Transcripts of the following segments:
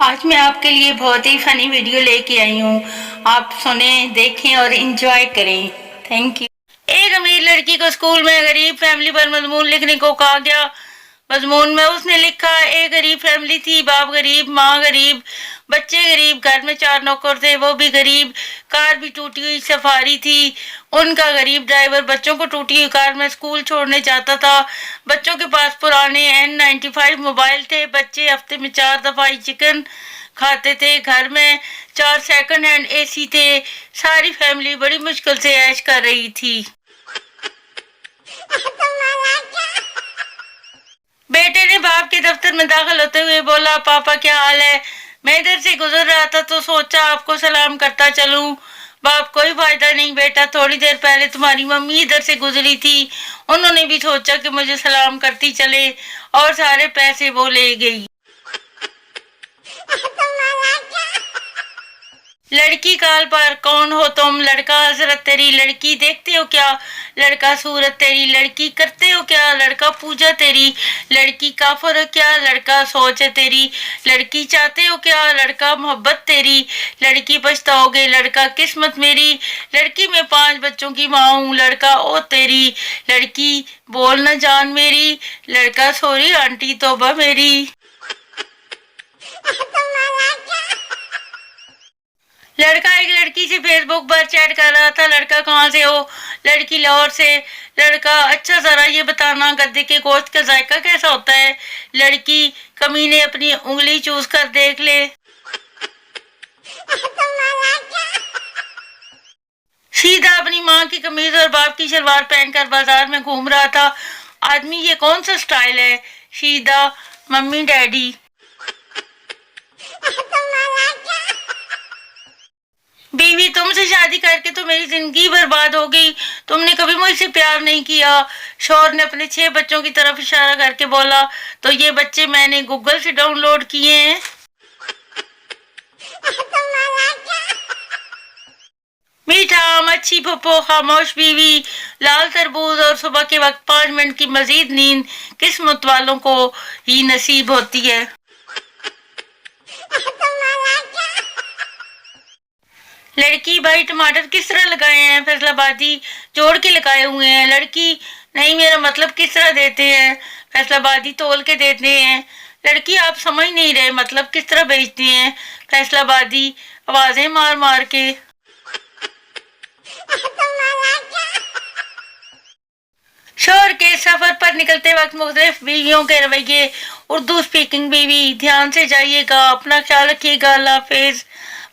आज मैं आपके लिए बहुत ही फनी वीडियो लेके आई हूँ। आप सुने, देखें और इंजॉय करें। Thank you. एक अमीर लड़की को स्कूल में गरीब फैमिली पर मजमून लिखने को कहा गया। मजमून में उसने लिखा, एक गरीब फैमिली थी, बाप गरीब, माँ गरीब, बच्चे गरीब, घर में 4 नौकर थे, वो भी गरीब, कार भी टूटी हुई सफारी थी, उनका गरीब ड्राइवर बच्चों को टूटी हुई कार में स्कूल छोड़ने जाता था। बच्चों के पास पुराने N95 मोबाइल थे, बच्चे हफ्ते में 4 दफा ही चिकन खाते थे, घर में 4 सेकंड हैंड AC थे, सारी फैमिली बड़ी मुश्किल से ऐश कर रही थी। बेटे ने बाप के दफ्तर में दाखिल होते हुए बोला, पापा क्या हाल है? मैं इधर से गुजर रहा था तो सोचा आपको सलाम करता चलूं। बाप, कोई फायदा नहीं बेटा, थोड़ी देर पहले तुम्हारी मम्मी इधर से गुजरी थी, उन्होंने भी सोचा कि मुझे सलाम करती चले और सारे पैसे वो ले गई। लड़की काल पर, कौन हो तुम? लड़का, हजरत तेरी। लड़की, देखते हो क्या? लड़का, सूरत तेरी। लड़की, करते हो क्या? लड़का, पूजा तेरी। लड़की, काफर हो क्या? लड़का, सोच है तेरी। लड़की, चाहते हो क्या? लड़का, मोहब्बत तेरी। लड़की, पछताओगे। लड़का, किस्मत मेरी। लड़की, मैं 5 बच्चों की माँ हूँ। लड़का, ओ तेरी। लड़की, बोल न जान मेरी। लड़का, सॉरी आंटी, तौबा मेरी। लड़का एक लड़की से फेसबुक पर चैट कर रहा था। लड़का, कहाँ से हो? लड़की, लाहौर से। लड़का, अच्छा जरा ये बताना गद्दे के गोश्त का जायका कैसा होता है? लड़की, कमीने अपनी उंगली चूस कर देख ले। सीधा अपनी माँ की कमीज और बाप की शलवार पहनकर बाजार में घूम रहा था। आदमी, ये कौन सा स्टाइल है? सीधा, मम्मी डैडी। बीवी, तुमसे शादी करके तो मेरी जिंदगी बर्बाद हो गई, तुमने कभी मुझसे प्यार नहीं किया। शौहर ने अपने 6 बच्चों की तरफ इशारा करके बोला, तो ये बच्चे मैंने गूगल से डाउनलोड किए हैं। मीठा आम, अच्छी पप्पो, खामोश बीवी, लाल तरबूज और सुबह के वक्त 5 मिनट की मजीद नींद किस्मत वालों को ही नसीब होती है। लड़की, भाई टमाटर किस तरह लगाए हैं? फैसलाबादी, जोड़ के लगाए हुए हैं। लड़की, नहीं, मेरा मतलब किस तरह देते हैं? फैसलाबादी, तोल के देते हैं। लड़की, आप समझ नहीं रहे, मतलब किस तरह बेचते हैं? फैसलाबादी, आवाजें मार मार के। शोहर के सफर पर निकलते वक्त मुख्तलिफ बीवियों के रवैये। उर्दू स्पीकिंग बीवी, ध्यान से जाइएगा, अपना ख्याल रखिएगा, अल्लाह हाफिज।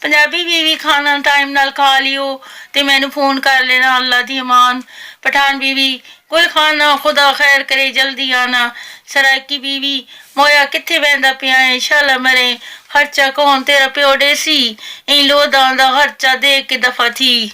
पंजाबी बीवी, खाना टाइम नाल खा लियो ते मैनू फोन कर लेना, अल्लाह दी अमान। पठान बीवी, कोई खाना, खुदा खैर करे, जल्दी आना। सराइकी बीवी, मोया कित्थे बहंदा पिया है, शाला मरे, खर्चा कौन तेरा प्यो देसी, इन लोदां दा खर्चा दे के दफा थी।